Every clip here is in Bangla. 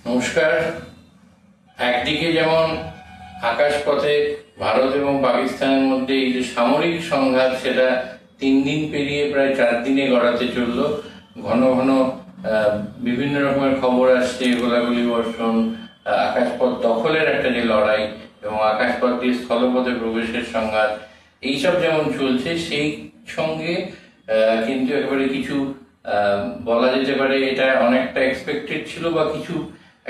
নমস্কার। একদিকে যেমন আকাশপথে ভারত এবং পাকিস্তানের মধ্যে এই যে সামরিক সংঘাত, সেটা 3 দিন পেরিয়ে প্রায় 4 দিনে গড়াতে চলল। ঘন ঘন বিভিন্ন রকমের খবর আসছে, গোলাগুলি বর্ষণ, আকাশপথ দখলের একটা যে লড়াই এবং আকাশপথ দিয়ে স্থলপথে প্রবেশের সংঘাত, এইসব যেমন চলছে, সেই সঙ্গে কিন্তু একেবারে কিছু বলা যেতে পারে এটা অনেকটা এক্সপেক্টেড ছিল, বা কিছু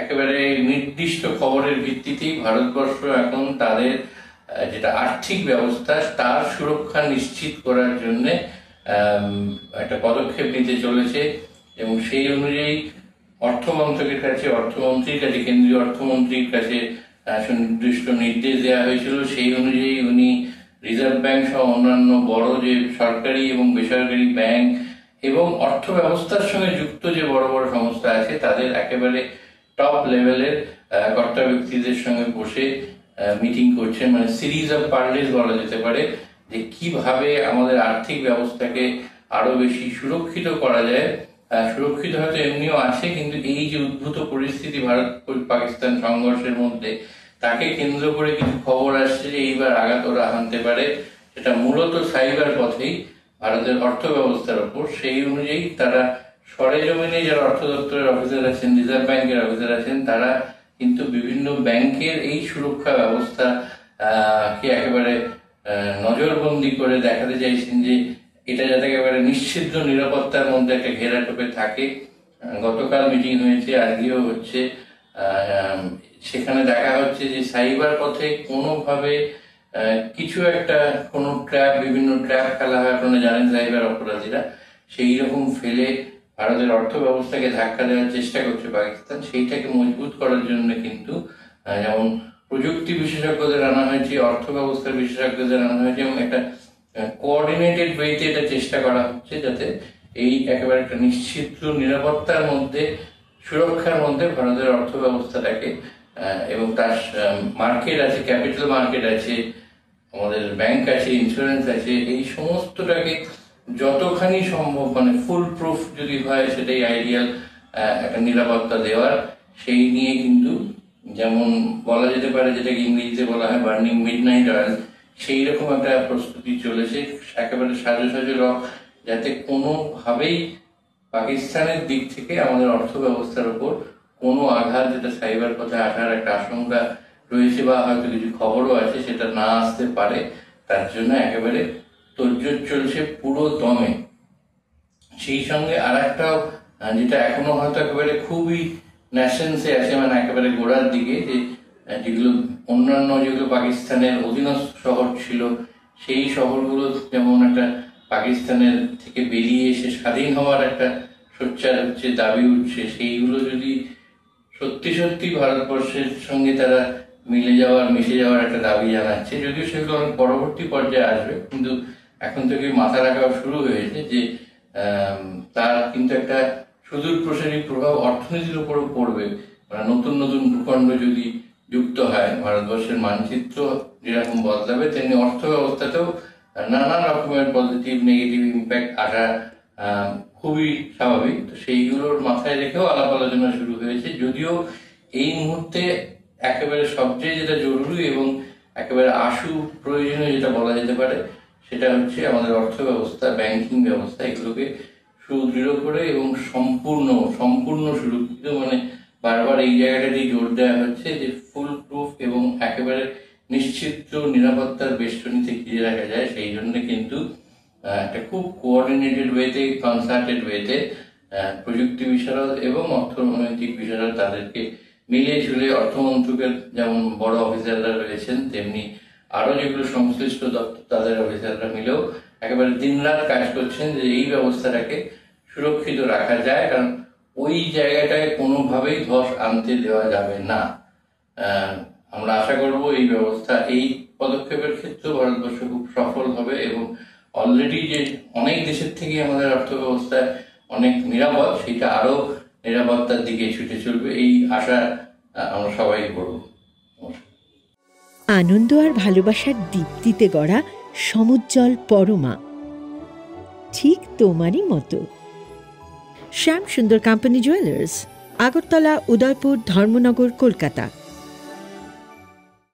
একেবারে নির্দিষ্ট খবরের ভিত্তিতেই ভারতবর্ষ এখন তাদের যেটা আর্থিক ব্যবস্থা তার সুরক্ষা নিশ্চিত করার জন্য একটা পদক্ষেপ নিতে চলেছে। এবং সেই অনুযায়ী অর্থমন্ত্রকের কাছে, অর্থমন্ত্রীর কাছে, কেন্দ্রীয় অর্থমন্ত্রীর কাছে সুনির্দিষ্ট নির্দেশ দেওয়া হয়েছিল। সেই অনুযায়ী উনি রিজার্ভ ব্যাংক সহ অন্যান্য বড় যে সরকারি এবং বেসরকারি ব্যাংক এবং অর্থ ব্যবস্থার সঙ্গে যুক্ত যে বড় বড় সংস্থা আছে, তাদের একেবারে টপ লেভেলের কর্তা ব্যক্তিদের সঙ্গে বসে মিটিং করছেন। মানে সিরিজ অফ পার্লেস বলা যেতে পারে, যে কিভাবে আমাদের আর্থিক ব্যবস্থাকে আরো বেশি সুরক্ষিত করা যায়। সুরক্ষিত হয়তো এমনিও আছে, কিন্তু এই যে উদ্ভূত পরিস্থিতি ভারত পাকিস্তান সংঘর্ষের মধ্যে, তাকে কেন্দ্র করে কিছু খবর আসছে যে এইবার আঘাত ওরা হানতে পারে, সেটা মূলত সাইবার পথেই ভারতের অর্থ ব্যবস্থার ওপর। সেই অনুযায়ী তারা সরেজমিনে যারা অর্থ দপ্তরের অফিসার আছেন, রিজার্ভ ব্যাংকের অফিসার আছেন, তারা কিন্তু বিভিন্ন ব্যাংকের এই সুরক্ষা ব্যবস্থা কে একেবারে নজরবন্দি করে দেখাতে চাইছেন যে এটা যাতে একেবারে নিশ্চিদ্র নিরাপত্তার মধ্যে একটা ঘেরাটোপে থাকে। গতকাল মিটিং হয়েছে, আজকেও হচ্ছে। সেখানে দেখা হচ্ছে যে সাইবার পথে কোনোভাবে কিছু একটা কোনো বিভিন্ন ট্র্যাপ ফেলা হয়, আপনারা জানেন সাইবার অপরাধীরা, সেই রকম ফেলে ভারতের অর্থ ব্যবস্থাকে ধাক্কা দেওয়ার চেষ্টা করছে পাকিস্তান। সেইটাকে মজবুত করার জন্য কিন্তু যেমন প্রযুক্তি বিশেষজ্ঞদের আনা হয়েছে, অর্থ ব্যবস্থার বিশেষজ্ঞদের আনা হয়েছে, এবং একটা কোঅর্ডিনেটেড ওয়েতে এটা চেষ্টা করা হচ্ছে যাতে এই একেবারে একটা নিশ্চিত নিরাপত্তার মধ্যে, সুরক্ষার মধ্যে ভারতের অর্থ ব্যবস্থাটাকে এবং তার মার্কেট আছে, ক্যাপিটাল মার্কেট আছে, আমাদের ব্যাংক আছে, ইন্স্যুরেন্স আছে, এই সমস্তটাকে যতখানি সম্ভব মানে ফুল প্রুফ যদি হয় সেটাই আইডিয়াল একটা নিরাপত্তা দেওয়ার। সেই নিয়ে কিন্তু যেমন বলা যেতে পারে, যেটাকে ইংরেজিতে বলা হয় বার্নিং মিডনাইট অয়েল, সেই রকম একটা প্রস্তুতি চলেছে একেবারে সাজো সাজো রক, যাতে কোনোভাবেই পাকিস্তানের দিক থেকে আমাদের অর্থ ব্যবস্থার উপর কোনো আঘাত, যেটা সাইবার পথে আসার একটা আশঙ্কা রয়েছে বা হয়তো কিছু খবরও আছে, সেটা না আসতে পারে। তার জন্য একেবারে তোড়জোড় চলছে পুরো দমে। সেই সঙ্গে আর একটাও যেটা এখনো হয়তো একেবারে খুবই ন্যাশনসে আছে, মানে একেবারে গোড়ার দিকে, যে যেগুলো অন্যান্য যেগুলো পাকিস্তানের অধীনস্থ শহর ছিল, সেই শহরগুলো যেমন একটা পাকিস্তানের থেকে বেরিয়ে এসে স্বাধীন হওয়ার একটা সোচ্চার হচ্ছে, দাবি উঠছে, সেইগুলো যদি সত্যি সত্যি ভারতবর্ষের সঙ্গে তারা মিশে যাওয়ার একটা দাবি জানাচ্ছে। যদিও সেগুলো অনেক পরবর্তী পর্যায়ে আসবে, কিন্তু এখন থেকে মাথা রাখা শুরু হয়েছে যে তার কিন্তু একটা সুদূর প্রসারী প্রভাব অর্থনীতির উপরও পড়বে। মানে নতুন নতুন ভূখণ্ড যদি যুক্ত হয়, ভারতবর্ষের মানচিত্র যেরকম বদলাবে, তেমনি অর্থ ব্যবস্থাতেও নানা রকমের পজিটিভ নেগেটিভ ইম্প্যাক্ট আসা খুবই স্বাভাবিক। তো সেইগুলোর মাথায় রেখেও আলাপ আলোচনা শুরু হয়েছে। যদিও এই মুহূর্তে একেবারে সবচেয়ে যেটা জরুরি এবং একেবারে আশু প্রয়োজনীয় যেটা বলা যেতে পারে, সেটা হচ্ছে আমাদের অর্থ ব্যবস্থা, ব্যাংকিং ব্যবস্থা, এগুলোকে সুদৃঢ় করে এবং সম্পূর্ণ সুরক্ষিত, মানে বারবার এই জায়গাটাতেই জোর দেওয়া হচ্ছে যে ফুল প্রুফ এবং একেবারে নিশ্চিত নিরাপত্তার বেষ্টনীতে ঘিরে রাখা যায়। সেই জন্য কিন্তু একটা খুব কোঅর্ডিনেটেড ওয়েতে, কনসার্টেড ওয়েতে প্রযুক্তি বিশারদ এবং অর্থনৈতিক বিশারদ তাদেরকে মিলিয়ে ঝুলে অর্থমন্ত্রকের যেমন বড় অফিসাররা রয়েছেন, তেমনি আরো যেগুলো সংশ্লিষ্ট দপ্তর তাদের অফিসাররা মিলেও একেবারে দিনরাত কাজ করছেন যে এই ব্যবস্থাটাকে সুরক্ষিত রাখা যায়, কারণ ওই জায়গাটায় কোনোভাবেই ধস আনতে দেওয়া যাবে না। আমরা আশা করব এই ব্যবস্থা, এই পদক্ষেপের ক্ষেত্রেও ভারতবর্ষ খুব সফল হবে এবং অলরেডি যে অনেক দেশের থেকে আমাদের অর্থ ব্যবস্থা অনেক নিরাপদ, সেটা আরো নিরাপত্তার দিকে ছুটে চলবে, এই আশা আমরা সবাই করব। আনন্দ আর ভালোবাসার দীপ্তিতে গড়া সমুজ্জ্বল পরমা, ঠিক তোমারই মতো। শ্যাম সুন্দর কোম্পানি জুয়েলার্স, আগরতলা, উদয়পুর, ধর্মনগর, কলকাতা।